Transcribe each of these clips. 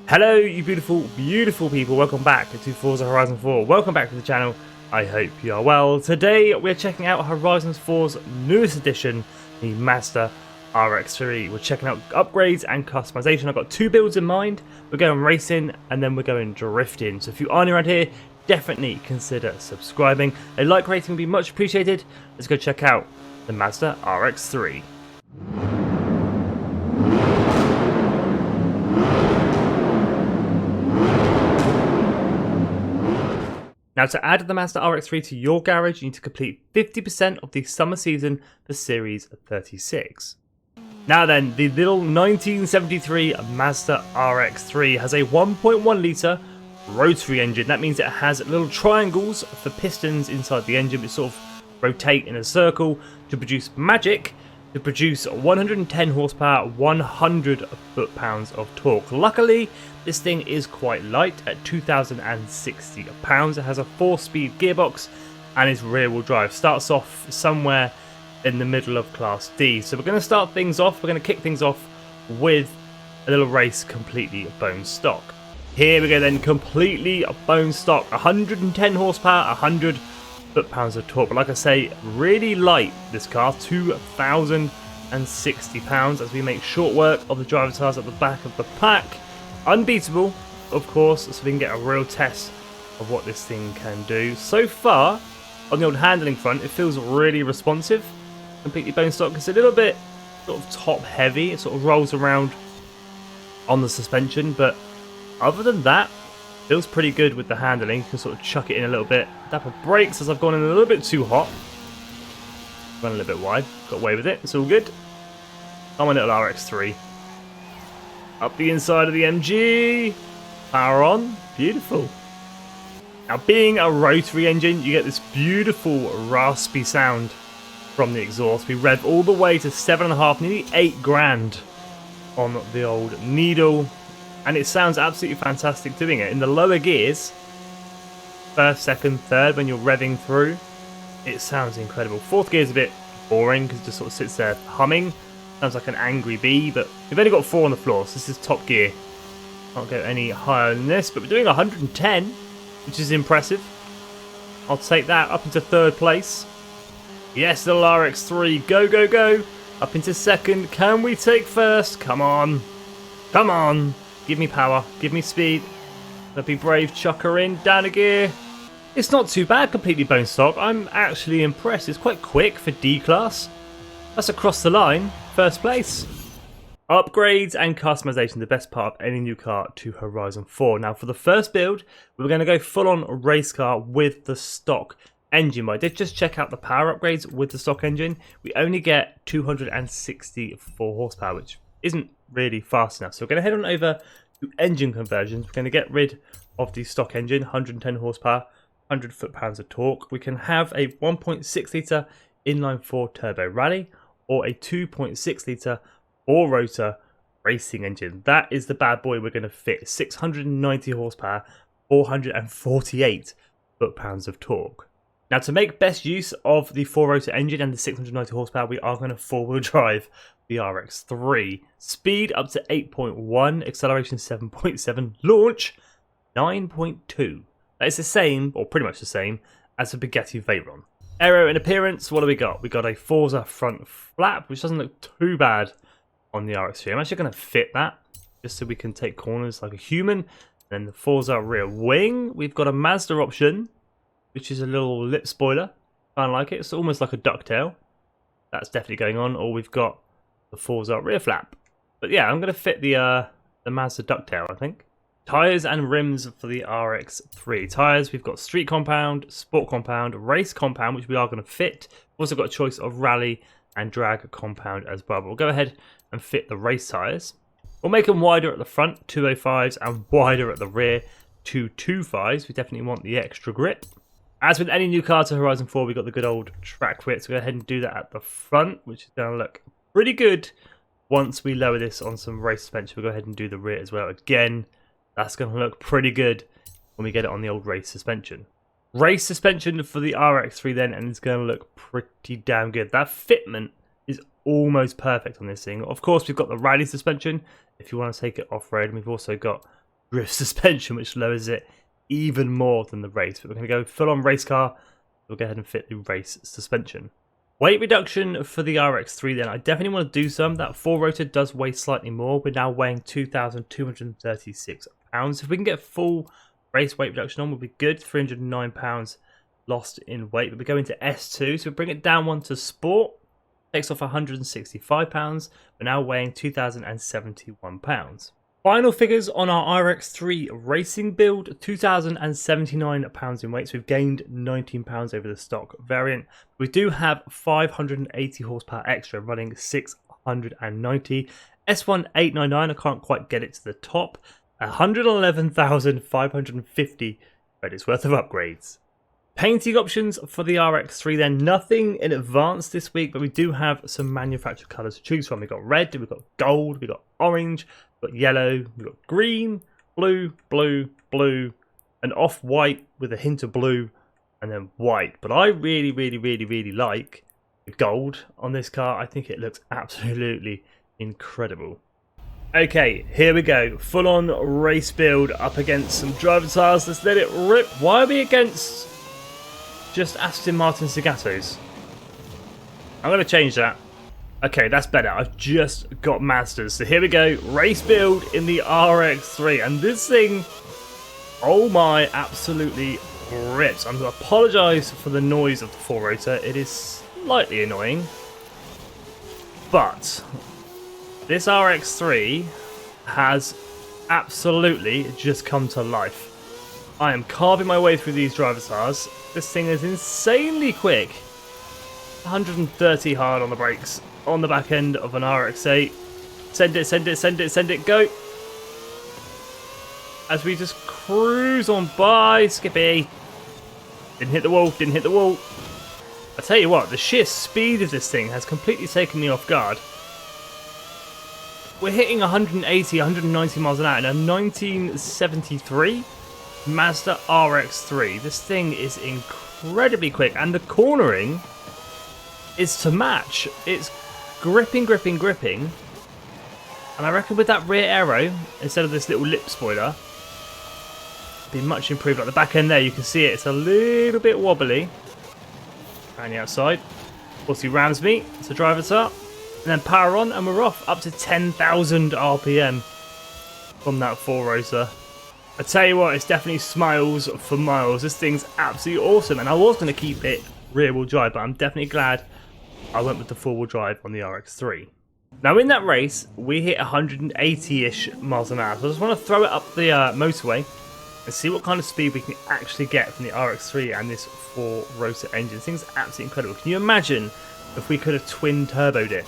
Hello you beautiful, beautiful people, welcome back to Forza Horizon 4, welcome back to the channel, I hope you are well. Today we're checking out Horizon 4's newest edition, the Mazda RX3. We're checking out upgrades and customization. I've got two builds in mind. We're going racing and then we're going drifting. So if you are new around here, definitely consider subscribing. A like rating would be much appreciated. Let's go check out the Mazda RX3. Now, to add the Mazda RX3 to your garage, you need to complete 50% of the summer season for Series 36. Now then, the little 1973 Mazda RX3 has a 1.1 litre rotary engine. That means it has little triangles for pistons inside the engine which sort of rotate in a circle to produce magic, to produce 110 horsepower, 100 foot-pounds of torque. Luckily, this thing is quite light at 2,060 pounds. It has a 4-speed gearbox and is rear-wheel drive. Starts off somewhere in the middle of Class D. So we're going to start things off. We're going to kick things off with a little race completely bone stock. Here we go then, completely bone stock. 110 horsepower, 100 foot-pounds of torque. But like I say, really light this car, 2,060 pounds, as we make short work of the driver tires at the back of the pack. Unbeatable, of course, so we can get a real test of what this thing can do. So far, on the old handling front, it feels really responsive. Completely bone stock. It's a little bit sort of top heavy. It sort of rolls around on the suspension, but other than that, feels pretty good with the handling. You can sort of chuck it in a little bit. Tap of brakes as I've gone in a little bit too hot. Run a little bit wide. Got away with it. It's all good. I'm a little RX3. Up the inside of the MG. Power on. Beautiful. Now, being a rotary engine, you get this beautiful raspy sound from the exhaust. We rev all the way to 7.5, nearly 8 grand on the old needle. And it sounds absolutely fantastic doing it. In the lower gears, first, second, third, when you're revving through, it sounds incredible. Fourth gear is a bit boring because it just sort of sits there humming. Sounds like an angry bee, but we've only got 4 on the floor, so this is top gear. Can't go any higher than this, but we're doing 110, which is impressive. I'll take that up into third place. Yes, little RX3, go, go, go. Up into second. Can we take first? Come on. Come on. Give me power. Give me speed. Let's be brave. Chuck her in. Down a gear. It's not too bad, completely bone stock. I'm actually impressed. It's quite quick for D-Class. That's across the line. First place. Upgrades and customization, the best part of any new car to Horizon 4. Now, for the first build, we're going to go full-on race car with the stock engine. But I did just check out the power upgrades with the stock engine. We only get 264 horsepower, which isn't really fast enough. So we're going to head on over to engine conversions. We're going to get rid of the stock engine, 110 horsepower, 100 foot-pounds of torque. We can have a 1.6 litre inline-4 turbo rally or a 2.6 litre 4-rotor racing engine. That is the bad boy we're going to fit. 690 horsepower, 448 foot-pounds of torque. Now, to make best use of the 4-rotor engine and the 690 horsepower, we are going to 4-wheel drive the RX3. Speed up to 8.1, acceleration 7.7, launch 9.2. That is the same, or pretty much the same, as the Bugatti Veyron. Aero and appearance, what do we got? We got a Forza front flap, which doesn't look too bad on the RX3. I'm actually going to fit that, just so we can take corners like a human. Then the Forza rear wing. We've got a Mazda option, which is a little lip spoiler. Kind of like it. It's almost like a ducktail. That's definitely going on. Or we've got the Forza rear flap. But yeah, I'm going to fit the Mazda ducktail, I think. Tyres and rims for the RX3. Tyres, we've got street compound, sport compound, race compound, which we are going to fit. We've also got a choice of rally and drag compound as well. But we'll go ahead and fit the race tyres. We'll make them wider at the front, 205s, and wider at the rear, 225s. We definitely want the extra grip. As with any new car to Horizon 4, we've got the good old track width. So go ahead and do that at the front, which is going to look pretty good. Once we lower this on some race suspension, we'll go ahead and do the rear as well. Again, that's going to look pretty good when we get it on the old race suspension. Race suspension for the RX3 then, and it's going to look pretty damn good. That fitment is almost perfect on this thing. Of course, we've got the rally suspension if you want to take it off-road, and we've also got drift suspension, which lowers it even more than the race. But we're going to go full on race car. We'll go ahead and fit the race suspension. Weight reduction for the RX3 then. I definitely want to do some. That 4 rotor does weigh slightly more. We're now weighing 2,236 pounds. If we can get full race weight reduction on, we'll be good. 309 pounds lost in weight. But we go into S2, so we bring it down one to sport. Takes off 165 pounds. We're now weighing 2,071 pounds. Final figures on our RX3 racing build, 2,079 pounds in weight, so we've gained 19 pounds over the stock variant. We do have 580 horsepower extra, running 690. S1899, I can't quite get it to the top. 111,550 credits worth of upgrades. Painting options for the RX3 then, nothing in advance this week, but we do have some manufacturer colours to choose from. We've got red, we've got gold, we've got orange, we've got yellow, we've got green, blue, blue, blue, and off-white with a hint of blue, and then white. But I really like the gold on this car. I think it looks absolutely incredible. Okay, here we go. Full-on race build up against some driver tyres. Let's let it rip. Why are we against just Aston Martin Zagatos? I'm going to change that. Okay, that's better. I've just got Mazdas. So here we go. Race build in the RX3. And this thing, oh my, absolutely rips. I'm going to apologise for the noise of the 4 rotor. It is slightly annoying. But this RX3 has absolutely just come to life. I am carving my way through these driver tires. This thing is insanely quick. 130 hard on the brakes on the back end of an RX8. Send it, send it, send it, send it, go. As we just cruise on by. Skippy. Didn't hit the wall, didn't hit the wall. I tell you what, the sheer speed of this thing has completely taken me off guard. We're hitting 180, 190 miles an hour in a 1973 Mazda RX3. This thing is incredibly quick, and the cornering is to match. It's gripping, gripping, gripping. And I reckon with that rear aero, instead of this little lip spoiler, be much improved. Like the back end there, you can see it. It's a little bit wobbly. Around the outside. Of course, he rams me. It's a driver tire. And then power on, and we're off. Up to 10,000 RPM from that 4 rotor. I tell you what, it's definitely smiles for miles. This thing's absolutely awesome. And I was going to keep it rear wheel drive, but I'm definitely glad I went with the 4 wheel drive on the RX3. Now in that race, we hit 180-ish miles an hour. So I just want to throw it up the motorway and see what kind of speed we can actually get from the RX3 and this 4 rotor engine. This thing's absolutely incredible. Can you imagine if we could have twin turboed it?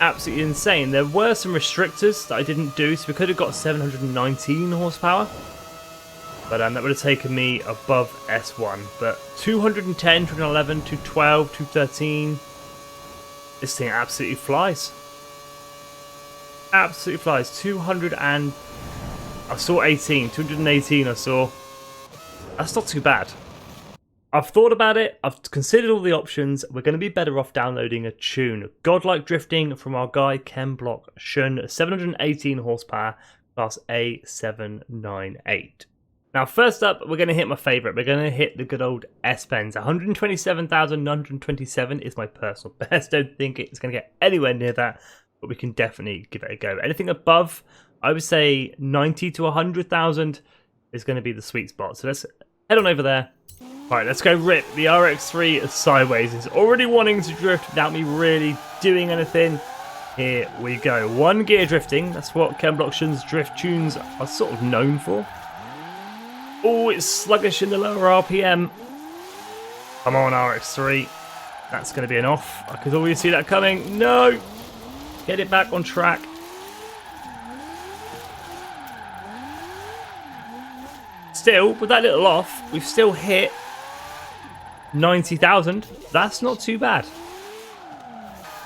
Absolutely insane. There were some restrictors that I didn't do, so we could have got 719 horsepower. But that would have taken me above S1. But 210, 211, 212, 213. This thing absolutely flies. Absolutely flies. 200 and... I saw 18. 218 I saw. That's not too bad. I've thought about it. I've considered all the options. We're going to be better off downloading a tune. Godlike Drifting from our guy Ken Block Shun. 718 horsepower. Class A798. Now, first up, we're going to hit my favourite. We're going to hit the good old S-Pens. 127,927 is my personal best. Don't think it's going to get anywhere near that, but we can definitely give it a go. Anything above, I would say 90 to 100,000 is going to be the sweet spot. So let's head on over there. All right, let's go rip. The RX3 is sideways. It's already wanting to drift without me really doing anything. Here we go. 1 gear drifting. That's what Ken Block Shun's drift tunes are sort of known for. Oh, it's sluggish in the lower RPM. Come on, RX3. That's going to be an off. I could always see that coming. No! Get it back on track. Still, with that little off, we've still hit 90,000. That's not too bad.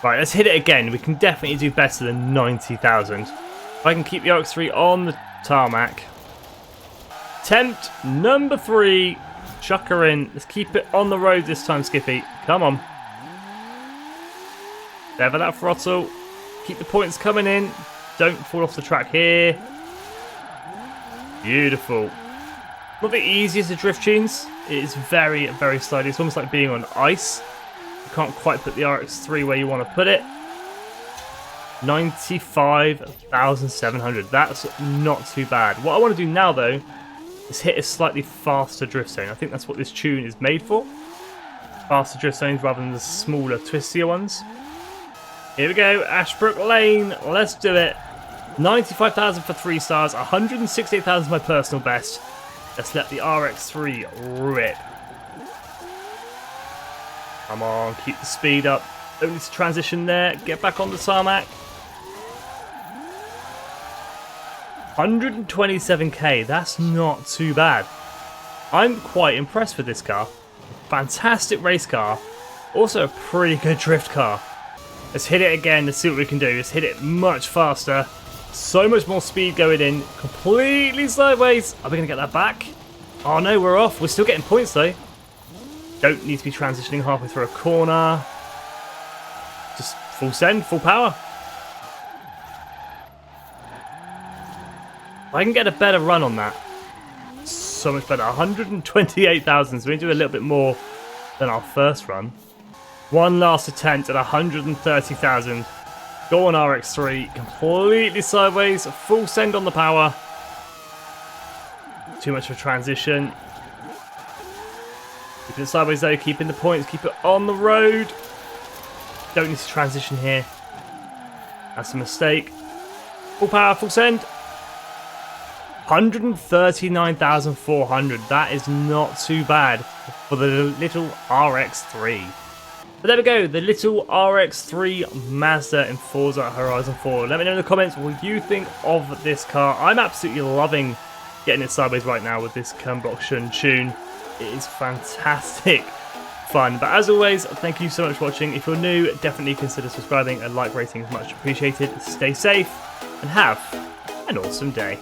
Right, let's hit it again. We can definitely do better than 90,000. If I can keep the RX3 on the tarmac. Attempt number 3. Chuck her in. Let's keep it on the road this time, Skippy. Come on. Level that throttle. Keep the points coming in. Don't fall off the track here. Beautiful. Not the easiest of drift tunes. It is very, very slidey. It's almost like being on ice. You can't quite put the RX3 where you want to put it. 95,700. That's not too bad. What I want to do now, though, is hit a slightly faster drift zone. I think that's what this tune is made for. Faster drift zones rather than the smaller, twistier ones. Here we go, Ashbrook Lane. Let's do it. 95,000 for 3 stars. 168,000 my personal best. Let's let the RX3 rip. Come on, keep the speed up. Don't need to transition there. Get back on the tarmac. 127k. That's not too bad. I'm quite impressed with this car. Fantastic race car. Also a pretty good drift car. Let's hit it again. Let's see what we can do. Let's hit it much faster. So much more speed going in. Completely sideways. Are we going to get that back? Oh no, we're off. We're still getting points though. Don't need to be transitioning halfway through a corner. Just full send, full power. I can get a better run on that. So much better. 128,000. So we do a little bit more than our first run. One last attempt at 130,000. Go on RX3. Completely sideways. Full send on the power. Too much of a transition. Keeping it sideways though. Keeping the points. Keep it on the road. Don't need to transition here. That's a mistake. Full power. Full send. 139,400. That is not too bad for the little RX3. But there we go, the little RX3 Mazda in Forza Horizon 4. Let me know in the comments what you think of this car. I'm absolutely loving getting it sideways right now with this combustion tune. It is fantastic fun. But as always, thank you so much for watching. If you're new, definitely consider subscribing. A like rating is much appreciated. Stay safe and have an awesome day.